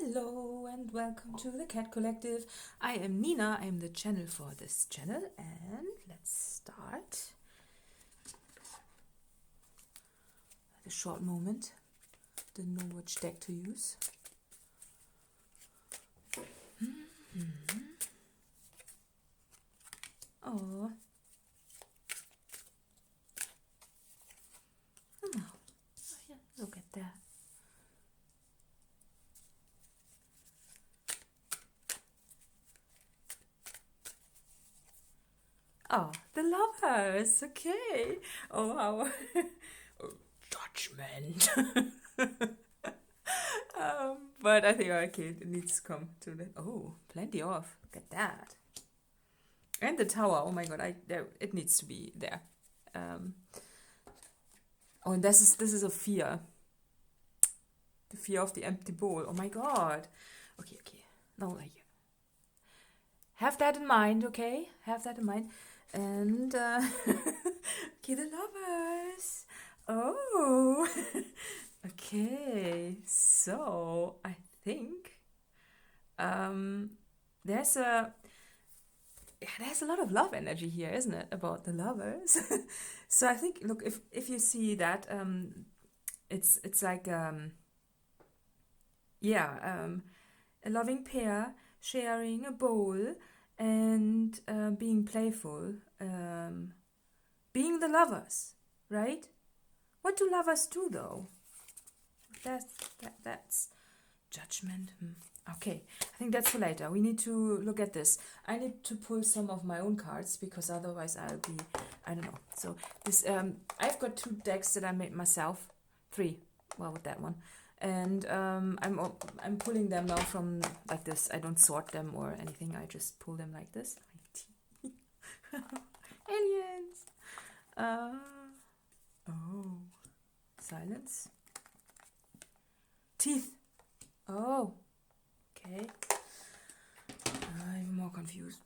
Hello and welcome to the Cat Collective. I am Nina, I am the channel for this channel, and let's start. A short moment, didn't know which deck to use. Oh, no. Oh, yeah, look at that. Oh, the lovers. Okay. Oh, wow. Oh, judgment. But I think okay, it needs to come to the. Oh, plenty of. Look at that. And the tower. Oh my god, it needs to be there. Oh, and this is a fear. The fear of the empty bowl. Oh my god. Okay. No, have that in mind. Okay, have that in mind. And okay, the lovers. Oh, okay. So I think there's a lot of love energy here, isn't it? About the lovers. So I think, look, if you see that, it's like a loving pair sharing a bowl and being playful, being the lovers, right? What do lovers do though? That's judgment. Okay, I think that's for later. We need to look at this. I need to pull some of my own cards because otherwise I'll be, I don't know. So this, I've got 2 decks that I made myself, 3. Well, with that one, and I'm pulling them now from like this. I don't sort them or anything. I just pull them like this. Aliens. Oh, silence. Teeth. Oh, okay. I'm more confused.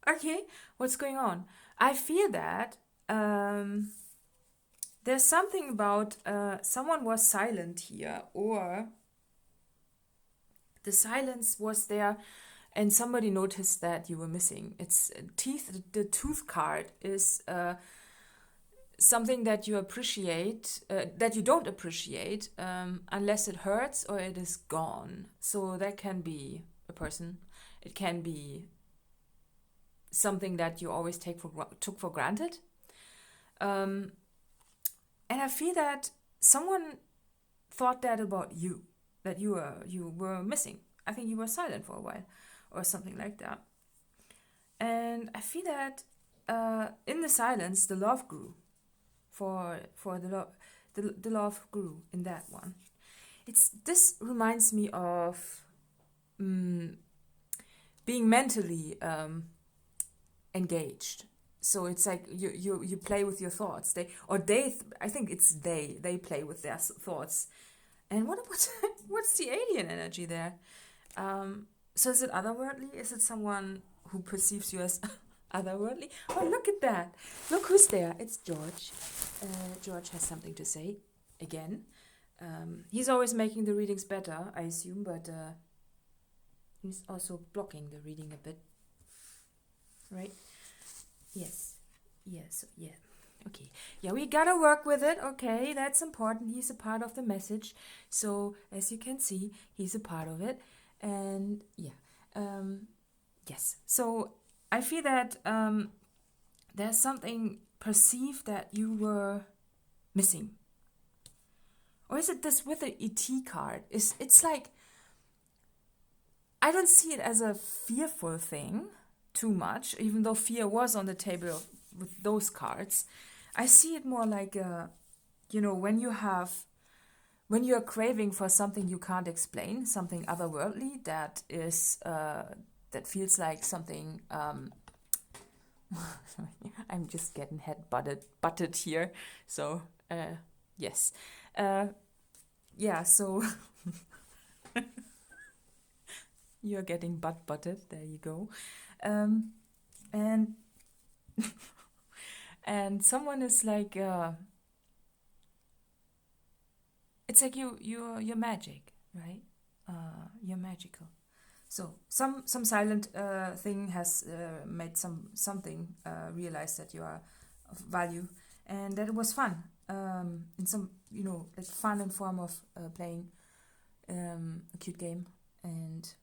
Okay, what's going on? I feel that there's something about someone was silent here, or the silence was there and somebody noticed that you were missing. It's teeth. The tooth card is something that you appreciate, that you don't appreciate unless it hurts or it is gone. So that can be a person. It can be something that you always took for granted. And I feel that someone thought that about you, that you were missing. I think you were silent for a while, or something like that. And I feel that in the silence, the love grew. For the love grew in that one. This reminds me of being mentally engaged. So it's like you play with your thoughts. I think it's they play with their thoughts. And what's the alien energy there? So is it otherworldly? Is it someone who perceives you as otherworldly? Oh, look at that. Look who's there. It's George. George has something to say again. He's always making the readings better, I assume, but he's also blocking the reading a bit. Right? Yes. Yeah. Okay. Yeah, we gotta work with it. Okay, that's important. He's a part of the message. So, as you can see, he's a part of it. And yeah. Yes. So, I feel that there's something perceived that you were missing. Or is it this with the ET card? It's like, I don't see it as a fearful thing too much, even though fear was on the table with those cards. I see it more like when you're craving for something you can't explain, something otherworldly that is that feels like something. I'm just getting butted here. So yes, yeah. So you're getting butted. There you go, and and someone is like, it's like you're magic, right? you're magical. So some silent thing has made something realize that you are of value, and that it was fun. In some, it's fun in form of playing a cute game, and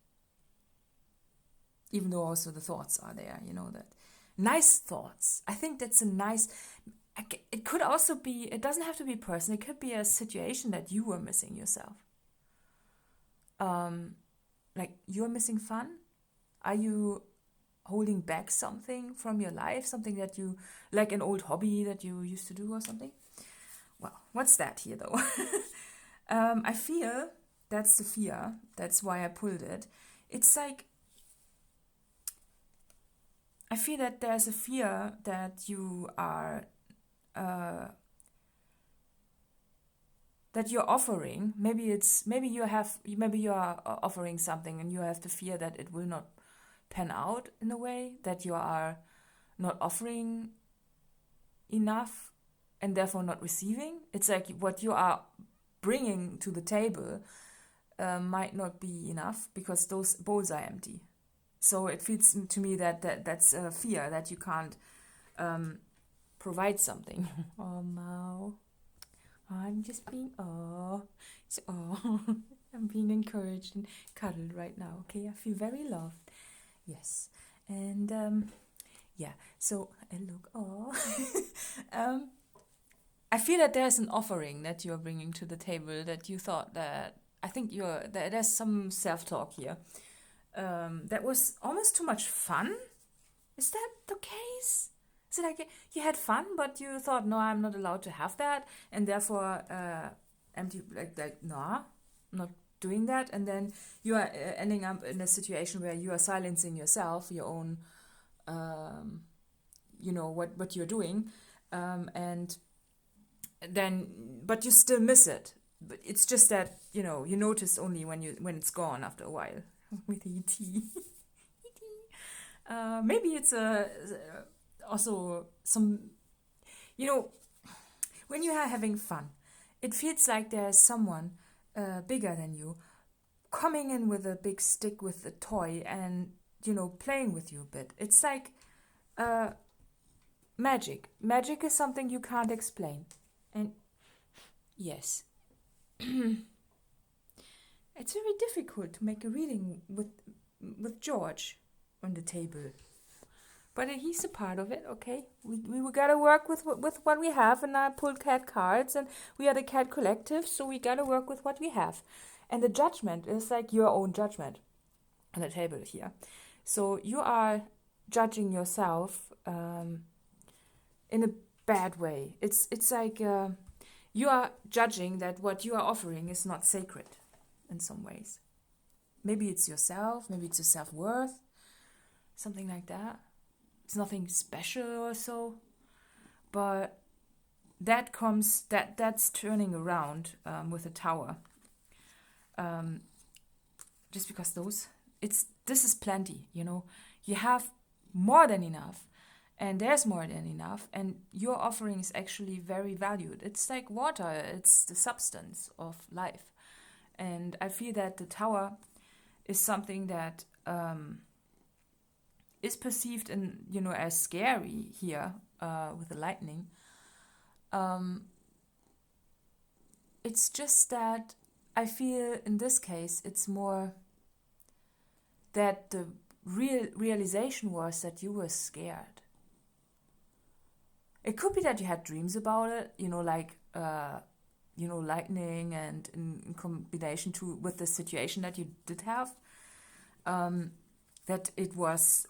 even though also the thoughts are there, that nice thoughts. I think that's a nice. It could also be. It doesn't have to be personal. It could be a situation that you were missing yourself. Like you're missing fun. Are you holding back something from your life? Something that you like, an old hobby that you used to do or something? Well, what's that here though? I feel that's the fear. That's why I pulled it. It's like I feel that there's a fear that you are that you're offering. Maybe you are offering something and you have the fear that it will not pan out in a way, that you are not offering enough and therefore not receiving. It's like what you are bringing to the table might not be enough because those bowls are empty. So it feels to me that's a fear that you can't provide something. Oh, Meow. I'm just being, I'm being encouraged and cuddled right now. Okay, I feel very loved. Yes. And, so, look, I feel that there's an offering that you're bringing to the table that you thought that, I think there's some self-talk here. That was almost too much fun. Is that the case? Is it like you had fun, but you thought, no, I'm not allowed to have that, and therefore, empty, no, I'm not doing that, and then you are ending up in a situation where you are silencing yourself, your own, what you're doing, and then, but you still miss it. But it's just that you notice only when it's gone after a while. With ET. Maybe it's also some, when you are having fun, it feels like there's someone bigger than you coming in with a big stick with a toy and, playing with you a bit. It's like magic. Magic is something you can't explain. And yes. It's very difficult to make a reading with George on the table. But he's a part of it, okay? We gotta work with what we have, and I pulled cat cards, and we are the cat collective, so we gotta work with what we have. And the judgment is like your own judgment on the table here. So you are judging yourself in a bad way. It's like you are judging that what you are offering is not sacred in some ways. Maybe it's yourself, maybe it's your self-worth, something like that. It's nothing special or so, but that's turning around with a tower. Just because this is plenty, you have more than enough, and there's more than enough, and your offering is actually very valued. It's like water, it's the substance of life. And I feel that the tower is something that is perceived as scary here with the lightning. It's just that I feel in this case it's more that the realization was that you were scared. It could be that you had dreams about it, lightning, and in combination with the situation that you did have, that it was,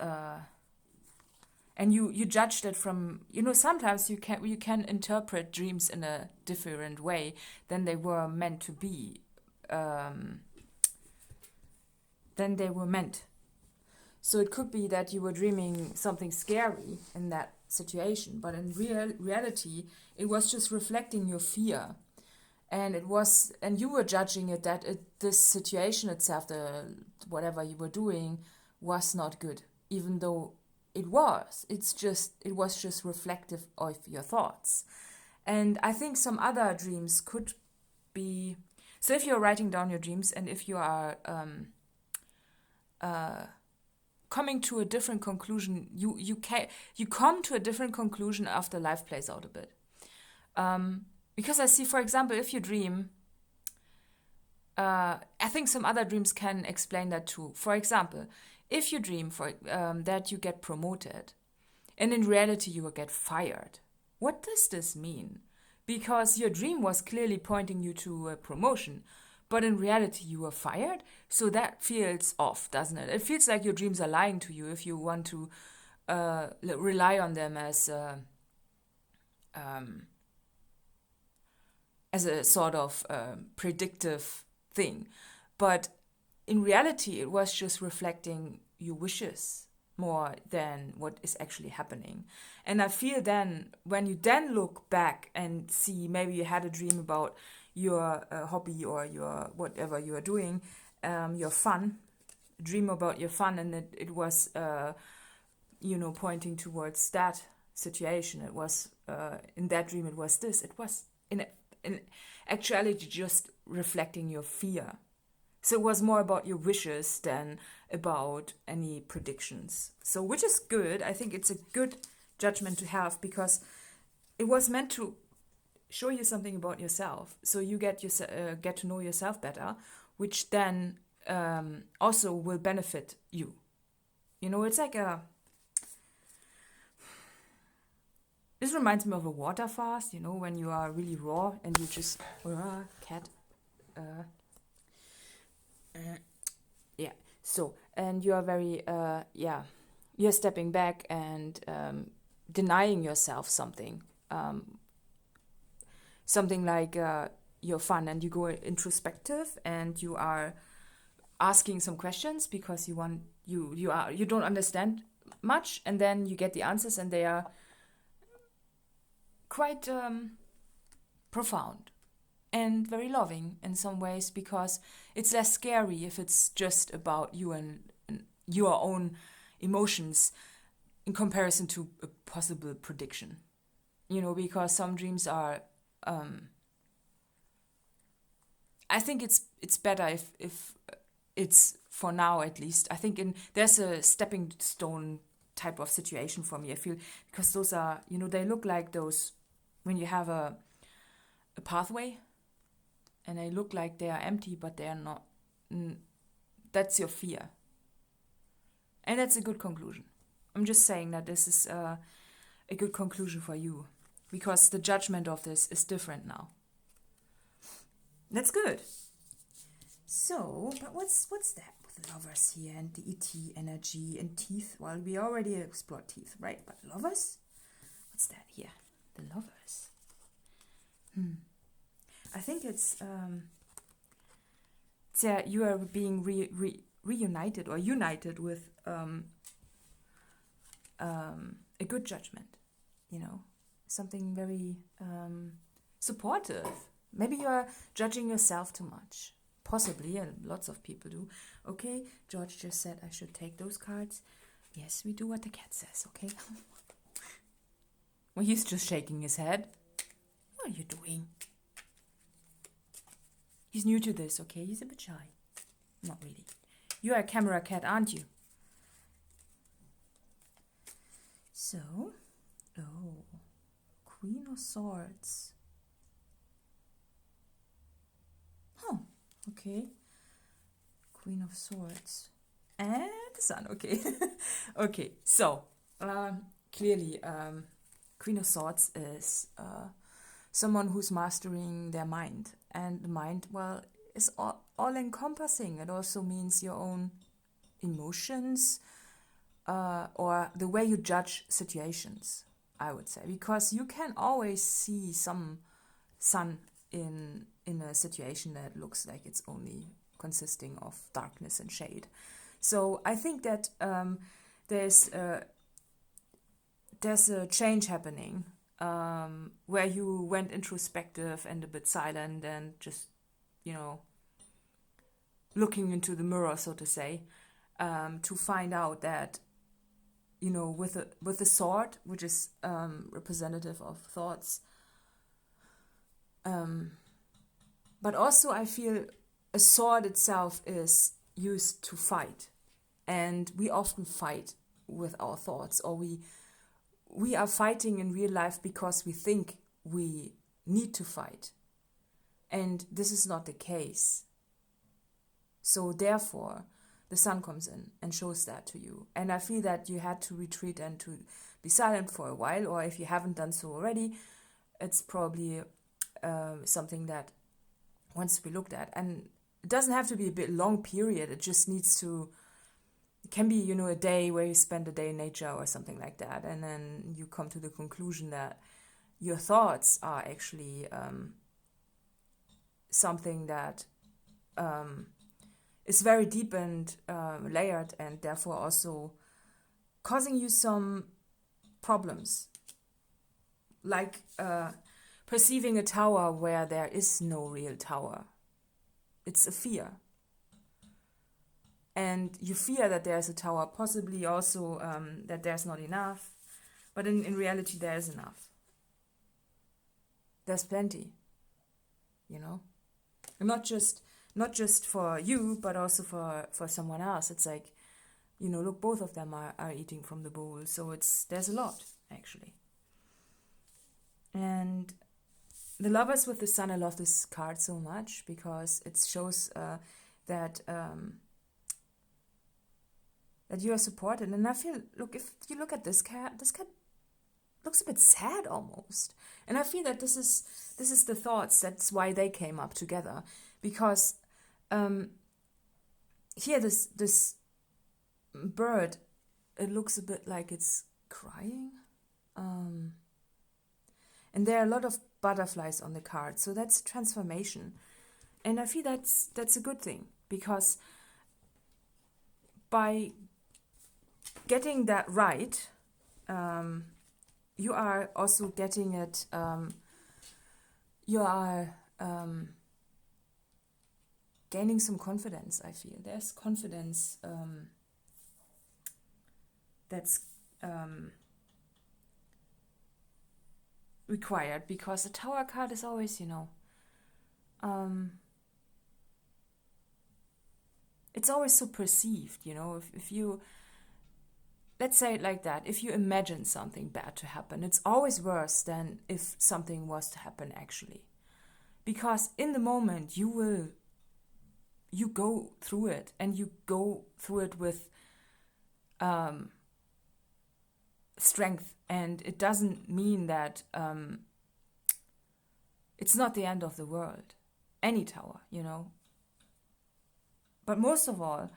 and you judged it from, sometimes you can interpret dreams in a different way than they were meant to be, than they were meant. So it could be that you were dreaming something scary in that situation, but in reality, it was just reflecting your fear. And you were judging it that this situation itself, whatever you were doing, was not good, even though it was. It was just reflective of your thoughts. And I think some other dreams could be. So if you're writing down your dreams, and if you are coming to a different conclusion, you come to a different conclusion after life plays out a bit. Because I see, for example, if you dream, I think some other dreams can explain that too. For example, if you dream that you get promoted, and in reality you will get fired, what does this mean? Because your dream was clearly pointing you to a promotion, but in reality you were fired, so that feels off, doesn't it? It feels like your dreams are lying to you if you want to rely on them as a sort of predictive thing. But in reality, it was just reflecting your wishes more than what is actually happening. And I feel then, when you then look back and see, maybe you had a dream about your hobby or your whatever you are doing, your fun, dream about your fun, and it was, pointing towards that situation. It was, in that dream, it was this. It was, in actuality, just reflecting your fear. So it was more about your wishes than about any predictions. So, which is good. I think it's a good judgment to have, because it was meant to show you something about yourself. So you get to know yourself better, which then also will benefit you. It's like this reminds me of a water fast, when you are really raw and you just, cat, yeah. So, and you are very, you're stepping back and denying yourself something, something like your fun, and you go introspective and you are asking some questions because you don't understand much, and then you get the answers, and they are quite profound and very loving in some ways, because it's less scary if it's just about you and your own emotions in comparison to a possible prediction. Because some dreams are, I think it's better if it's, for now at least, I think there's a stepping stone type of situation for me, I feel, because those are, they look like those, when you have a pathway, and they look like they are empty, but they are not. That's your fear. And that's a good conclusion. I'm just saying that this is a good conclusion for you, because the judgment of this is different now. That's good. So, but what's that with lovers here and the ET energy and teeth? Well, we already explored teeth, right? But lovers? What's that here? The lovers. I think it's you are being reunited or united with a good judgment, something very supportive. Maybe you are judging yourself too much. Possibly, and lots of people do. Okay, George just said I should take those cards. Yes, we do what the cat says, okay? Well, he's just shaking his head. What are you doing? He's new to this, okay? He's a bit shy. Not really. You're a camera cat, aren't you? So, Queen of Swords. Oh, okay. Queen of Swords. And the Sun, okay. Okay, so, clearly, Queen of Swords is someone who's mastering their mind. And the mind, well, is all-encompassing. It also means your own emotions, or the way you judge situations, I would say. Because you can always see some sun in a situation that looks like it's only consisting of darkness and shade. So I think that there's a change happening, where you went introspective and a bit silent and just, looking into the mirror, so to say, to find out that, with the sword, which is representative of thoughts, But also I feel a sword itself is used to fight. And we often fight with our thoughts, or we are fighting in real life because we think we need to fight. And this is not the case. So therefore, the sun comes in and shows that to you. And I feel that you had to retreat and to be silent for a while, or if you haven't done so already, it's probably something that wants to be looked at. And it doesn't have to be a bit long period. It just needs to, it can be, a day where you spend a day in nature or something like that. And then you come to the conclusion that your thoughts are actually something that is very deep and layered, and therefore also causing you some problems. Like perceiving a tower where there is no real tower. It's a fear. And you fear that there's a tower, possibly also that there's not enough. But in reality, there is enough. There's plenty, And not just for you, but also for someone else. It's like, look, both of them are eating from the bowl. So there's a lot, actually. And the Lovers with the Sun, I love this card so much because it shows that you are supported. And I feel, look, if you look at this cat looks a bit sad almost. And I feel that this is the thoughts. That's why they came up together, because here this bird, it looks a bit like it's crying, and there are a lot of butterflies on the card, so that's transformation. And I feel that's a good thing, because by getting that right, you are also getting it, you are gaining some confidence, I feel. There's confidence that's required, because the Tower card is always, it's always so perceived, if you, let's say it like that, if you imagine something bad to happen, it's always worse than if something was to happen actually. Because in the moment you go through it, and you go through it with strength, and it doesn't mean that it's not the end of the world. Any tower, But most of all,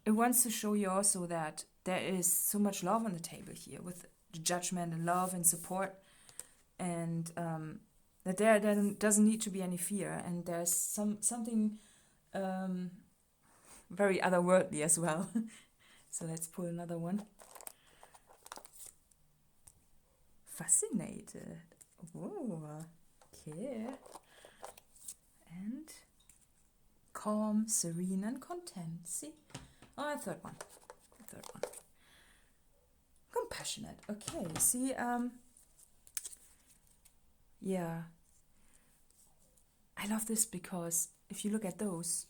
it wants to show you also that there is so much love on the table here, with judgment and love and support, and that there doesn't need to be any fear, and there's something very otherworldly as well. So let's pull another one. Fascinated. Whoa. Okay. And calm, serene, and content. See? Oh, third one. Compassionate. Okay. See, yeah. I love this because if you look at those,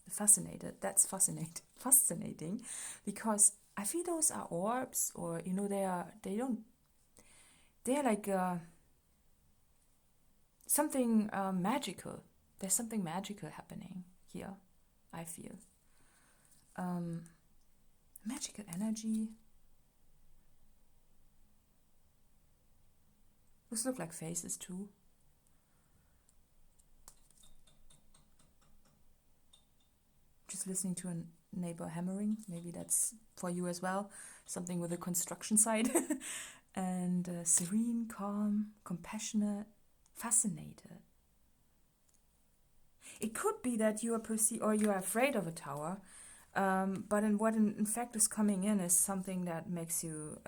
fascinated, that's fascinating, because I feel those are orbs, or they're like something magical. There's something magical happening here, I feel. Magical energy. Those look like faces too. Just listening to a neighbor hammering. Maybe that's for you as well. Something with a construction site. And serene, calm, compassionate, fascinated. It could be that you are or you are afraid of a tower, but what in fact is coming in is something that makes you,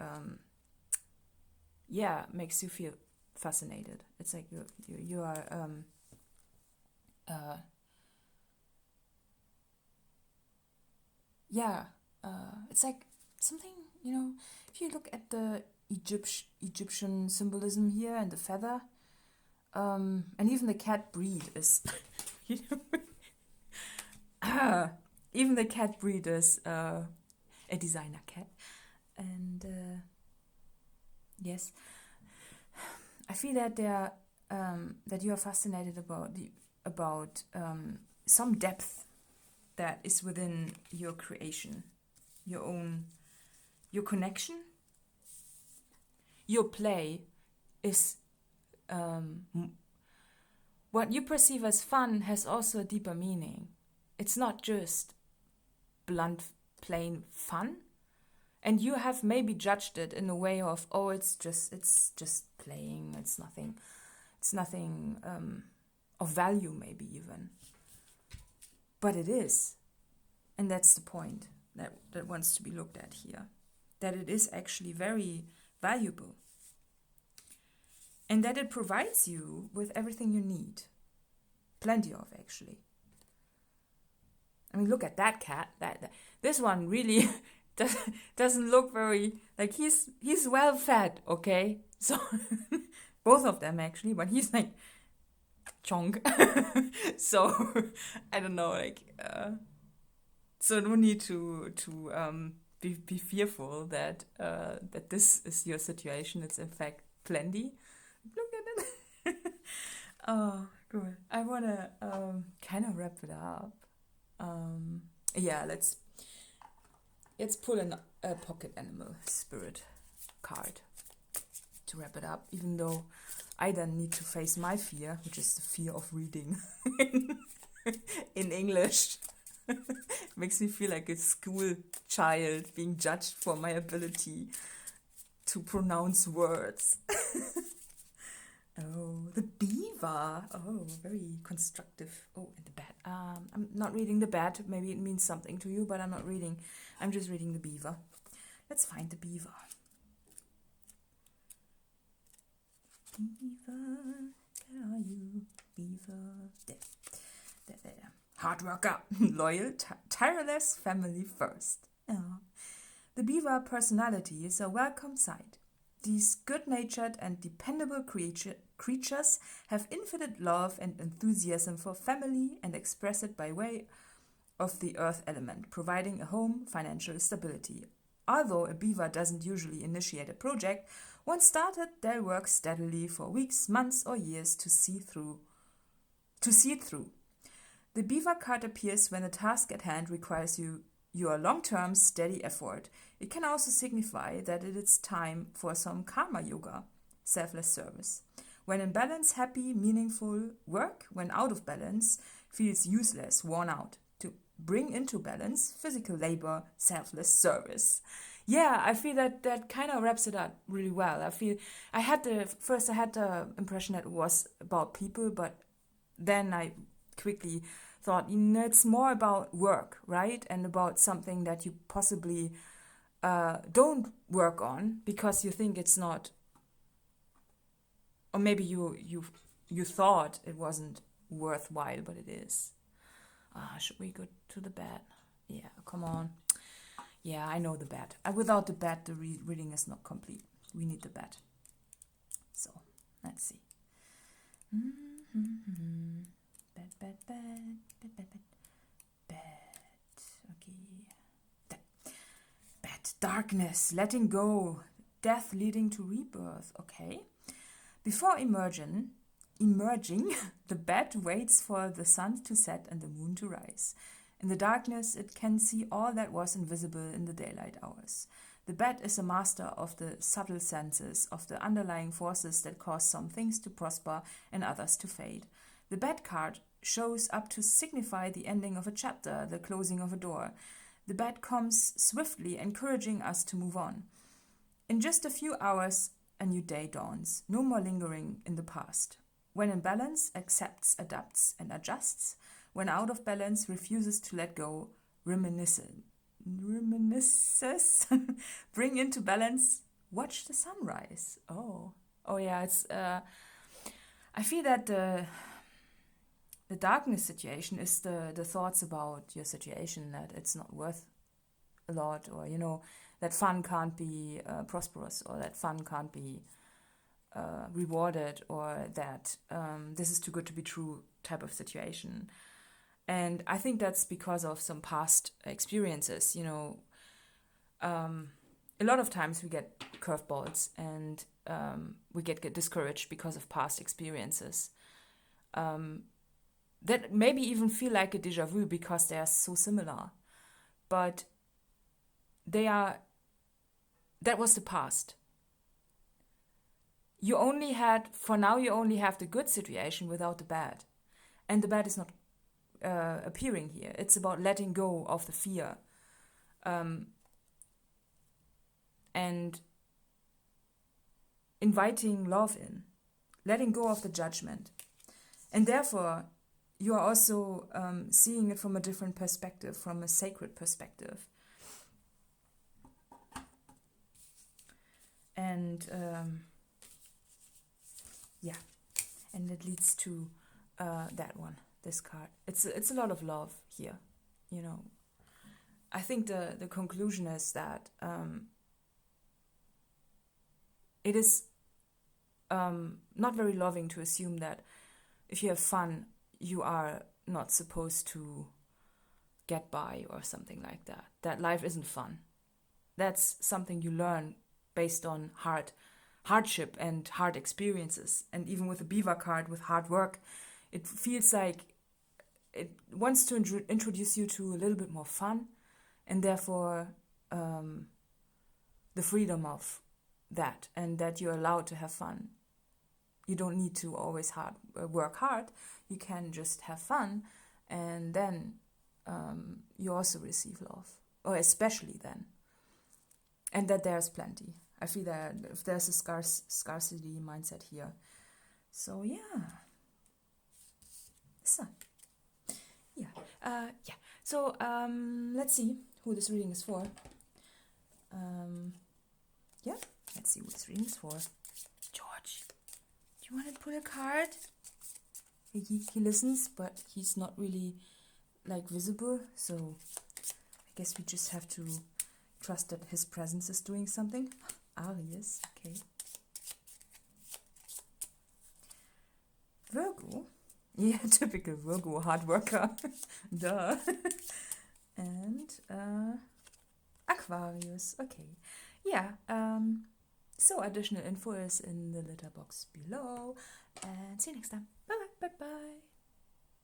makes you feel fascinated. It's like you are it's like something, if you look at the Egyptian symbolism here and the feather, And even the cat breed is, you know, even the cat breed is a designer cat. And yes, I feel that that you are fascinated about some depth that is within your creation, your connection, your play is what you perceive as fun has also a deeper meaning. It's not just blunt, plain fun. And you have maybe judged it in a way of, oh, it's just playing. It's nothing of value, maybe even. But it is, and that's the point that wants to be looked at here. That it is actually very valuable, and that it provides you with everything you need, plenty of actually. I mean, look at that cat. This one really. Doesn't look very like he's well fed, okay? So both of them actually, but he's like chonk. So I don't know, like so no need to be fearful that that this is your situation. It's in fact plenty. Look at it. Oh, good. I wanna kind of wrap it up. Yeah, let's pull a pocket animal spirit card to wrap it up, even though I then need to face my fear, which is the fear of reading in English. Makes me feel like a school child being judged for my ability to pronounce words. Oh, the beaver. Oh, very constructive. Oh, and the bat. I'm not reading the bat. Maybe it means something to you, but I'm not reading. I'm just reading the beaver. Let's find the beaver. Beaver, where are you? Beaver. There. Hard worker, loyal, tireless, family first. Oh. The beaver personality is a welcome sight. These good-natured and dependable creatures have infinite love and enthusiasm for family and express it by way of the earth element, providing a home, financial stability. Although a beaver doesn't usually initiate a project, once started, they'll work steadily for weeks, months, or years to see it through. The beaver card appears when the task at hand requires your long-term steady effort. It can also signify that it is time for some karma yoga, selfless service. When in balance, happy, meaningful work. When out of balance, feels useless, worn out. To bring into balance, physical labor, selfless service. Yeah, I feel that kind of wraps it up really well. I had the impression that it was about people, but then I quickly thought, it's more about work, right? And about something that you possibly don't work on because you think it's not, or maybe you thought it wasn't worthwhile, but it is. Should we go to the bed? Yeah, come on. Yeah, I know the bed. Without the bed, the reading is not complete. We need the bed. So, let's see. Mm-hmm. Bed. Okay. Bed. Darkness, letting go, death leading to rebirth. Okay. Before emerging, the bed waits for the sun to set and the moon to rise. In the darkness, it can see all that was invisible in the daylight hours. The bat is a master of the subtle senses, of the underlying forces that cause some things to prosper and others to fade. The bat card shows up to signify the ending of a chapter, the closing of a door. The bat comes swiftly, encouraging us to move on. In just a few hours, a new day dawns, no more lingering in the past. When in balance, accepts, adapts, and adjusts. When out of balance, refuses to let go, reminisces. Bring into balance, watch the sunrise. Oh yeah, it's. I feel that the darkness situation is the thoughts about your situation, that it's not worth a lot, or that fun can't be prosperous, or that fun can't be rewarded, or that this is too good to be true type of situation. And I think that's because of some past experiences. A lot of times we get curveballs, and we get discouraged because of past experiences that maybe even feel like a déjà vu because they are so similar. But that was the past. You only have the good situation without the bad. And the bad is not appearing here. It's about letting go of the fear. And inviting love in. Letting go of the judgment. And therefore, you are also seeing it from a different perspective, from a sacred perspective. And and it leads to that one, this card. It's a lot of love here, I think the conclusion is that it is not very loving to assume that if you have fun, you are not supposed to get by or something like that. That life isn't fun. That's something you learn based on hardship and hard experiences. And even with the Beaver card, with hard work, it feels like it wants to introduce you to a little bit more fun, and therefore the freedom of that, and that you're allowed to have fun. You don't need to always work hard. You can just have fun, and then you also receive love, or especially then. And that there's plenty. I feel that if there's a scarcity mindset here. So So So let's see who this reading is for. Let's see who this reading is for. George, do you want to pull a card? He listens, but he's not really visible. So I guess we just have to trust that his presence is doing something. Aries, okay. Virgo. Yeah, typical Virgo, hard worker. Duh. And Aquarius, okay. So additional info is in the letterbox below. And see you next time. Bye bye.